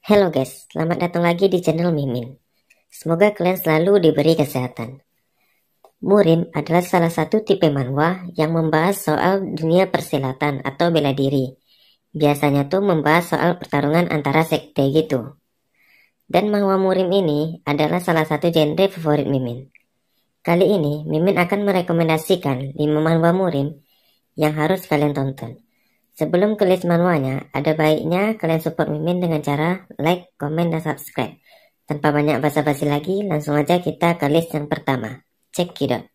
Halo guys, selamat datang lagi di channel Mimin. Semoga kalian selalu diberi kesehatan. Murim adalah salah satu tipe manhwa yang membahas soal dunia persilatan atau bela diri. Biasanya tuh membahas soal pertarungan antara sekte gitu. Dan manhwa Murim ini adalah salah satu genre favorit Mimin. Kali ini Mimin akan merekomendasikan 5 manhwa Murim yang harus kalian tonton. Sebelum ke list manhwanya, ada baiknya kalian support Mimin dengan cara like, komen, dan subscribe. Tanpa banyak basa-basi lagi, langsung aja kita ke list yang pertama. Check it out.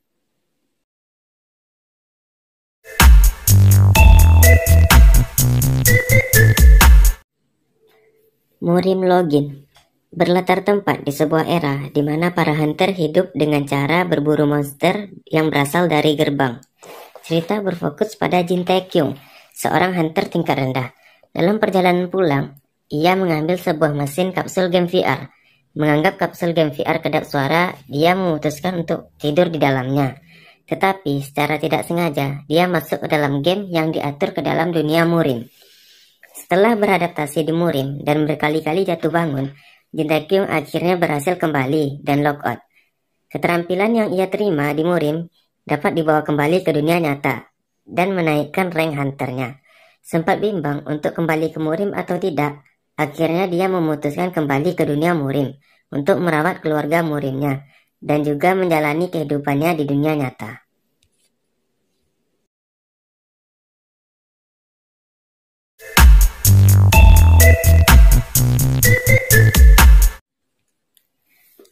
Murim Login berlatar tempat di sebuah era di mana para hunter hidup dengan cara berburu monster yang berasal dari gerbang. Cerita berfokus pada Jin Taekyung, seorang hunter tingkat rendah. Dalam perjalanan pulang, ia mengambil sebuah mesin kapsul game VR. Menganggap kapsul game VR kedap suara, dia memutuskan untuk tidur di dalamnya. Tetapi secara tidak sengaja, dia masuk ke dalam game yang diatur ke dalam dunia Murim. Setelah beradaptasi di Murim dan berkali-kali jatuh bangun, Jin Taekyung akhirnya berhasil kembali dan logout. Keterampilan yang ia terima di Murim dapat dibawa kembali ke dunia nyata dan menaikkan rank hunternya. Sempat bimbang untuk kembali ke Murim atau tidak, akhirnya dia memutuskan kembali ke dunia Murim untuk merawat keluarga Murimnya dan juga menjalani kehidupannya di dunia nyata.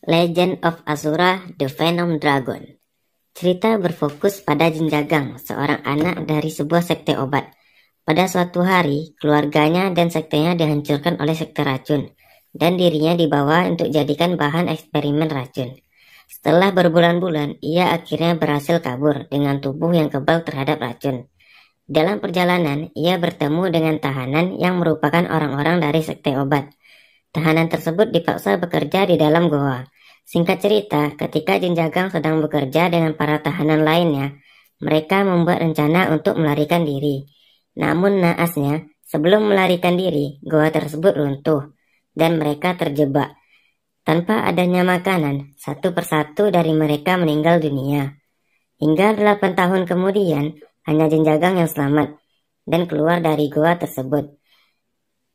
Legend of Asura: The Venom Dragon. Cerita berfokus pada Jin Jagang, seorang anak dari sebuah sekte obat. Pada suatu hari, keluarganya dan sektenya dihancurkan oleh sekte racun, dan dirinya dibawa untuk jadikan bahan eksperimen racun. Setelah berbulan-bulan, ia akhirnya berhasil kabur dengan tubuh yang kebal terhadap racun. Dalam perjalanan, ia bertemu dengan tahanan yang merupakan orang-orang dari sekte obat. Tahanan tersebut dipaksa bekerja di dalam goa. Singkat cerita, ketika Jin Jagang sedang bekerja dengan para tahanan lainnya, mereka membuat rencana untuk melarikan diri. Namun naasnya, sebelum melarikan diri, goa tersebut runtuh, dan mereka terjebak. Tanpa adanya makanan, satu persatu dari mereka meninggal dunia. Hingga 8 tahun kemudian, hanya Jin Jagang yang selamat, dan keluar dari goa tersebut.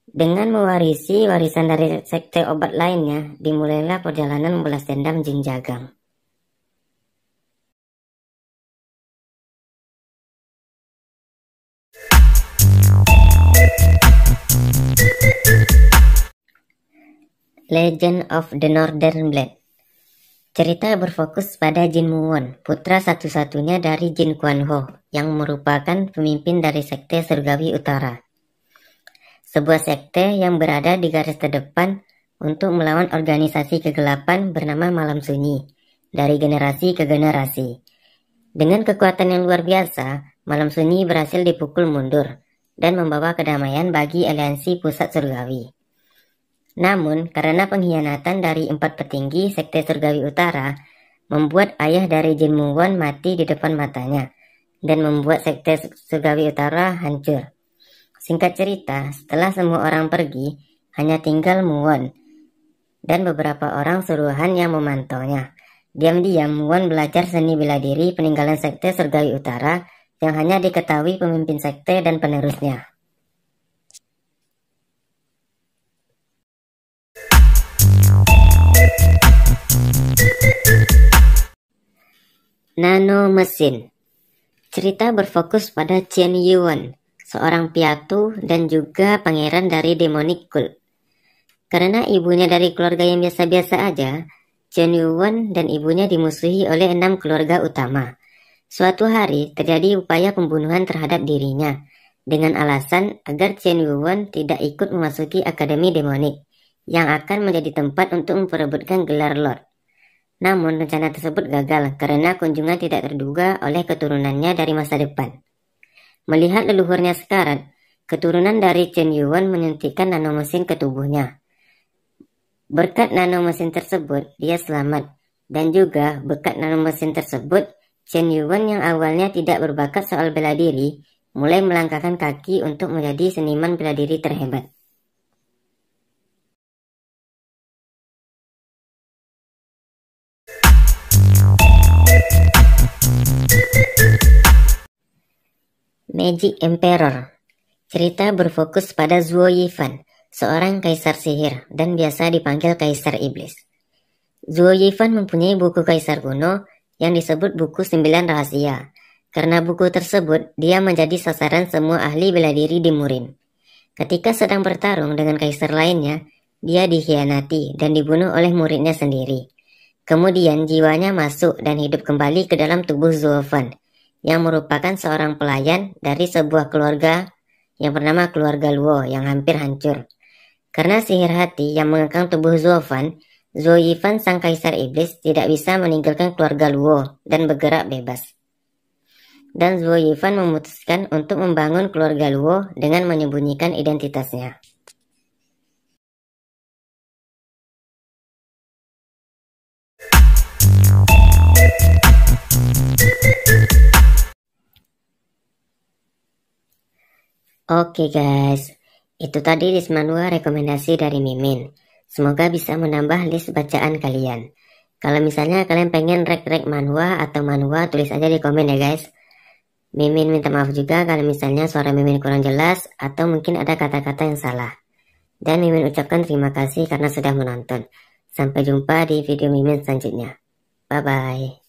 Dengan mewarisi warisan dari sekte obat lainnya, dimulailah perjalanan membalas dendam Jin Jagang. Legend of the Northern Blade. Cerita berfokus pada Jin Muwon, putra satu-satunya dari Jin Kuan Ho, yang merupakan pemimpin dari sekte Surgawi Utara. Sebuah sekte yang berada di garis terdepan untuk melawan organisasi kegelapan bernama Malam Sunyi, dari generasi ke generasi. Dengan kekuatan yang luar biasa, Malam Sunyi berhasil dipukul mundur, dan membawa kedamaian bagi aliansi pusat surgawi. Namun, karena pengkhianatan dari 4 petinggi sekte Surgawi Utara, membuat ayah dari Jin Muwon mati di depan matanya, dan membuat sekte Surgawi Utara hancur. Singkat cerita, setelah semua orang pergi, hanya tinggal Muwon dan beberapa orang suruhan yang memantaunya. Diam-diam, Muwon belajar seni bela diri peninggalan sekte Surgawi Utara yang hanya diketahui pemimpin sekte dan penerusnya. Nano Mesin. Cerita berfokus pada Chen Yuan, seorang piatu dan juga pangeran dari Demonic Cult. Karena ibunya dari keluarga yang biasa-biasa aja, Chen Yuan dan ibunya dimusuhi oleh 6 keluarga utama. Suatu hari terjadi upaya pembunuhan terhadap dirinya, dengan alasan agar Chen Yuan tidak ikut memasuki Akademi Demonik, yang akan menjadi tempat untuk memperebutkan gelar Lord. Namun rencana tersebut gagal karena kunjungan tidak terduga oleh keturunannya dari masa depan. Melihat leluhurnya sekarat, keturunan dari Chen Yuan menyuntikkan nanomesin ke tubuhnya. Berkat nanomesin tersebut, dia selamat. Dan juga berkat nanomesin tersebut, Chen Yuan yang awalnya tidak berbakat soal bela diri, mulai melangkahkan kaki untuk menjadi seniman bela diri terhebat. Magic Emperor. Cerita berfokus pada Zuo Yifan, seorang kaisar sihir dan biasa dipanggil Kaisar Iblis. Zuo Yifan mempunyai buku kaisar kuno yang disebut buku 9 rahasia. Karena buku tersebut, dia menjadi sasaran semua ahli bela diri di Murin. Ketika sedang bertarung dengan kaisar lainnya, dia dikhianati dan dibunuh oleh muridnya sendiri. Kemudian jiwanya masuk dan hidup kembali ke dalam tubuh Zuo Fan, yang merupakan seorang pelayan dari sebuah keluarga yang bernama keluarga Luo yang hampir hancur. Karena sihir hati yang mengekang tubuh Zuo Fan, Zuo Yifan sang kaisar iblis tidak bisa meninggalkan keluarga Luo dan bergerak bebas. Dan Zuo Yifan memutuskan untuk membangun keluarga Luo dengan menyembunyikan identitasnya. Oke guys, itu tadi list manhwa rekomendasi dari Mimin. Semoga bisa menambah list bacaan kalian. Kalau misalnya kalian pengen rek-rek manhwa atau manhwa, tulis aja di komen ya guys. Mimin minta maaf juga kalau misalnya suara Mimin kurang jelas atau mungkin ada kata-kata yang salah. Dan Mimin ucapkan terima kasih karena sudah menonton. Sampai jumpa di video Mimin selanjutnya. Bye-bye.